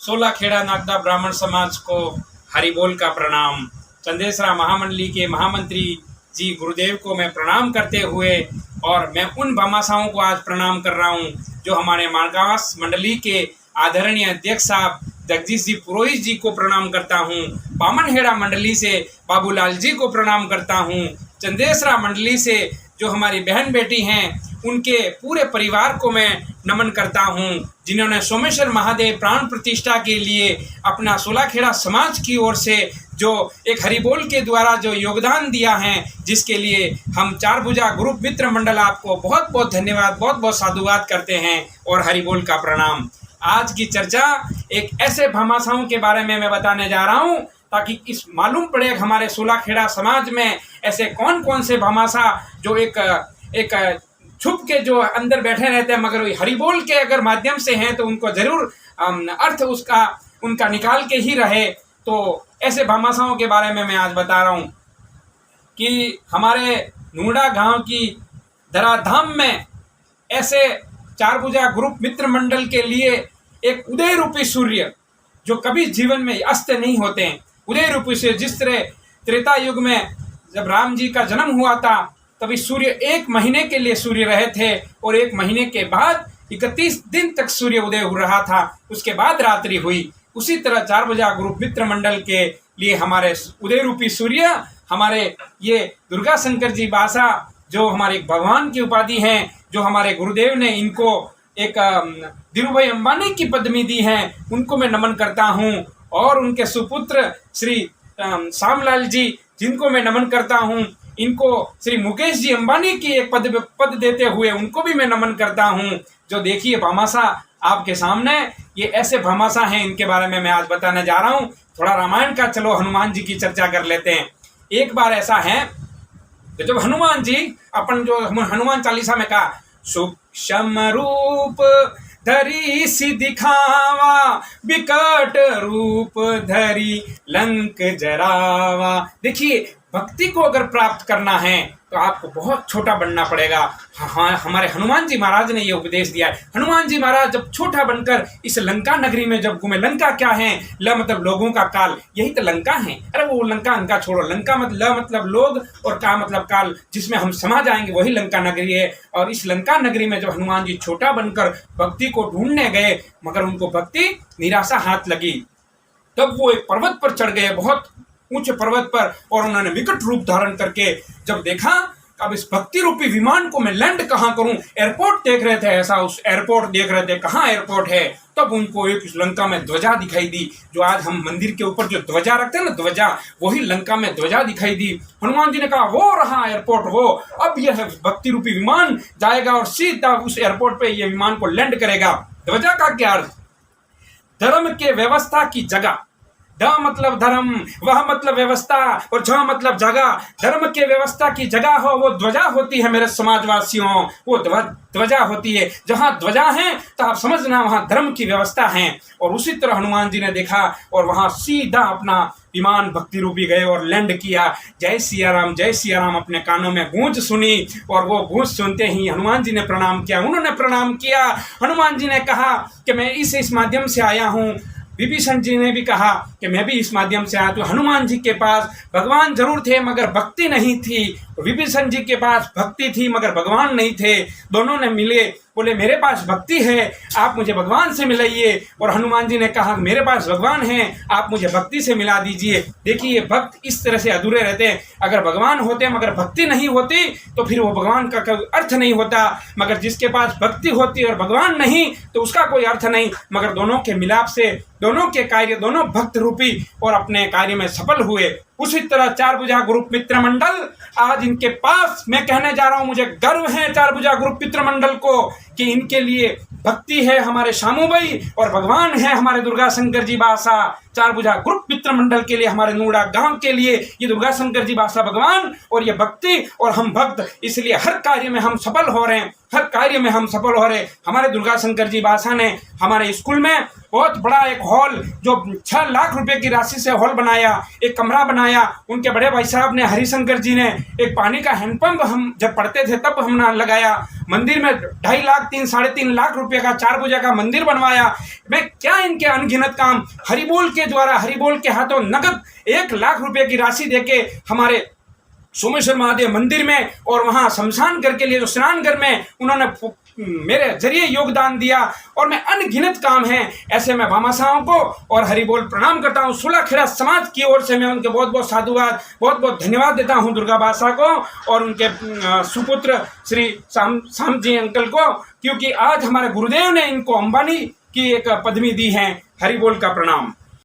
सोलाखेड़ा नागदा ब्राह्मण समाज को हरि बोल का प्रणाम। चंदेसरा महामंडली के महामंत्री जी गुरुदेव को मैं प्रणाम करते हुए और मैं उन भामाशाहों को आज प्रणाम कर रहा हूँ जो हमारे मार्गावास मंडली के आदरणीय अध्यक्ष साहब जगदीश जी पुरोहित जी को प्रणाम करता हूँ। बामनहेड़ा मंडली से बाबूलाल जी को प्रणाम करता हूँ। चंदेसरा मंडली से जो हमारी बहन बेटी हैं उनके पूरे परिवार को मैं नमन करता हूं, जिन्होंने सोमेश्वर महादेव प्राण प्रतिष्ठा के लिए अपना सोलाखेड़ा समाज की ओर से जो एक हरिबोल के द्वारा जो योगदान दिया है, जिसके लिए हम चार भुजा ग्रुप मित्र मंडल आपको बहुत बहुत धन्यवाद, बहुत बहुत साधुवाद करते हैं और हरिबोल का प्रणाम। आज की चर्चा एक ऐसे भामाशाहों के बारे में मैं बताने जा रहा हूँ ताकि इस मालूम पड़े हमारे सोलाखेड़ा समाज में ऐसे कौन कौन से भामाशाह जो एक छुप के जो अंदर बैठे रहते हैं, मगर हरिबोल के अगर माध्यम से हैं तो उनको जरूर अर्थ उनका निकाल के ही रहे। तो ऐसे भामाशाहों के बारे में मैं आज बता रहा हूँ कि हमारे नूड़ा गांव की धराधाम में ऐसे चार भुजा ग्रुप मित्र मंडल के लिए एक उदय रूपी सूर्य जो कभी जीवन में अस्त नहीं होते हैं, उदय रूपी से जिस तरह त्रेता युग में जब राम जी का जन्म हुआ था तभी सूर्य 1 महीने के लिए सूर्य रहे थे और 1 महीने के बाद 31 दिन तक सूर्य उदय हो रहा था, उसके बाद रात्रि हुई। उसी तरह चार भुजा ग्रुप मित्र मंडल के लिए हमारे उदय रूपी सूर्य हमारे ये दुर्गा शंकर जी बासा जो हमारे भगवान की उपाधि हैं, जो हमारे गुरुदेव ने इनको एक धीरूभाई अंबानी की पदवी दी है, उनको मैं नमन करता हूँ। और उनके सुपुत्र श्री श्यामलाल जी जिनको मैं नमन करता हूँ, इनको श्री मुकेश जी अंबानी की एक पद देते हुए उनको भी मैं नमन करता हूँ। जो देखिए भामाशाह आपके सामने ये ऐसे भामाशाह हैं, इनके बारे में मैं आज बताने जा रहा हूँ। थोड़ा रामायण का चलो हनुमान जी की चर्चा कर लेते हैं। एक बार ऐसा है कि जब हनुमान जी अपन जो हनुमान चालीसा में कहा सूक्ष्म रूप धरी सी दिखावा विकट रूप धरी लंक जरावा। देखिए भक्ति को अगर प्राप्त करना है तो आपको बहुत छोटा बनना पड़ेगा। हाँ, हमारे हनुमान जी महाराज ने ये उपदेश दिया है। हनुमान जी महाराज जब छोटा बनकर इस लंका नगरी में जब घूमे, लंका क्या है, ल मतलब लोगों का काल, यही तो लंका है। अरे वो लंका उनका छोड़ो, लंका मतलब ल मतलब लोग और का मतलब काल, जिसमें हम समा जाएंगे वही लंका नगरी है। और इस लंका नगरी में जब हनुमान जी छोटा बनकर भक्ति को ढूंढने गए, मगर उनको भक्ति निराशा हाथ लगी, तब वो एक पर्वत पर चढ़ गए, बहुत ऊंचे पर्वत पर, और उन्होंने विकट रूप धारण करके जब देखा अब इस भक्ति रूपी विमान को मैं लैंड कहाँ करूं, एयरपोर्ट देख रहे थे, ऐसा उस एयरपोर्ट देख रहे थे, कहाँ एयरपोर्ट है। तब उनको एक लंका में ध्वजा दिखाई दी, जो आज हम मंदिर के ऊपर जो ध्वजा रखते हैं ना, ध्वजा, वही लंका में ध्वजा दिखाई दी। हनुमान जी ने कहा वो रहा एयरपोर्ट, वो अब यह भक्ति रूपी विमान जाएगा और सीधा उस एयरपोर्ट पे ये विमान को लैंड करेगा। ध्वजा का क्या अर्थ, धर्म के व्यवस्था की जगह, ध मतलब धर्म, वह मतलब व्यवस्था और झ मतलब जगह। धर्म के व्यवस्था की जगह हो वो ध्वजा होती है मेरे समाजवासियों, वो ध्वजा होती है। जहाँ ध्वजा है तो आप समझना वहाँ धर्म की व्यवस्था है। और उसी तरह हनुमान जी ने देखा और वहाँ सीधा अपना विमान भक्ति रूपी गए और लैंड किया। जय सिया राम, जय सिया राम अपने कानों में गूंज सुनी, और वो गूंज सुनते ही हनुमान जी ने प्रणाम किया। उन्होंने प्रणाम किया, हनुमान जी ने कहा कि मैं इस माध्यम से आया हूँ। विभीषण जी ने भी कहा कि मैं भी इस माध्यम से आया। तो हनुमान जी के पास भगवान जरूर थे मगर भक्ति नहीं थी, विभीषण जी के पास भक्ति थी मगर भगवान नहीं थे। दोनों ने मिले, बोले मेरे पास भक्ति है, आप मुझे भगवान से मिलाइए। और हनुमान जी ने कहा मेरे पास भगवान है, आप मुझे भक्ति से मिला दीजिए। देखिए भक्त इस तरह से अधूरे रहते हैं। अगर भगवान होते मगर भक्ति नहीं होती तो फिर वो भगवान का कोई अर्थ नहीं होता। मगर जिसके पास भक्ति होती और भगवान नहीं तो उसका कोई अर्थ नहीं। मगर दोनों के मिलाप से दोनों के कार्य, दोनों भक्त रूपी और अपने कार्य में सफल हुए। उसी तरह चार भुजा ग्रुप मित्र मंडल आज इनके पास मैं कहने जा रहा हूं, मुझे गर्व है चार भुजा ग्रुप मित्र मंडल को कि इनके लिए भक्ति है हमारे शामू भाई और भगवान है हमारे दुर्गा शंकर जी बासा। चार भुजा ग्रुप मित्र मंडल के लिए, हमारे नूड़ा गांव के लिए ये दुर्गा शंकर जी बासा भगवान और ये भक्ति और हम भक्त, इसलिए हर कार्य में हम सफल हो रहे हैं, हर कार्य में हम सफल हो रहे। हमारे दुर्गा शंकर जी बासा ने हमारे स्कूल में बहुत बड़ा एक हॉल, जो 6 लाख रुपए की राशि से हॉल बनाया, एक कमरा बनाया। उनके बड़े भाई साहब ने, हरिशंकर जी ने, एक पानी का हैंडपंप हम जब पढ़ते थे तब हमने लगाया। मंदिर में 2.5 लाख 3-3.5 लाख रुपए का 4 भुजा का मंदिर बनवाया। मैं क्या इनके अनगिनत काम हरिबोल के द्वारा, हरिबोल के हाथों नगद 1 लाख रुपए की राशि देके हमारे सोमेश्वर महादेव मंदिर में और वहाँ शमशान घर के लिए जो स्नान घर में उन्होंने मेरे जरिए योगदान दिया, और मैं अनगिनत काम है ऐसे मैं भामाशाहों को और हरिबोल प्रणाम करता हूँ। सुलहखेड़ा समाज की ओर से मैं उनके बहुत बहुत साधुवाद, बहुत बहुत धन्यवाद देता हूँ दुर्गा बादशाह को और उनके सुपुत्र श्री शाम जी अंकल को, क्योंकि आज हमारे गुरुदेव ने इनको अंबानी की एक पदवी दी है। हरिबोल का प्रणाम।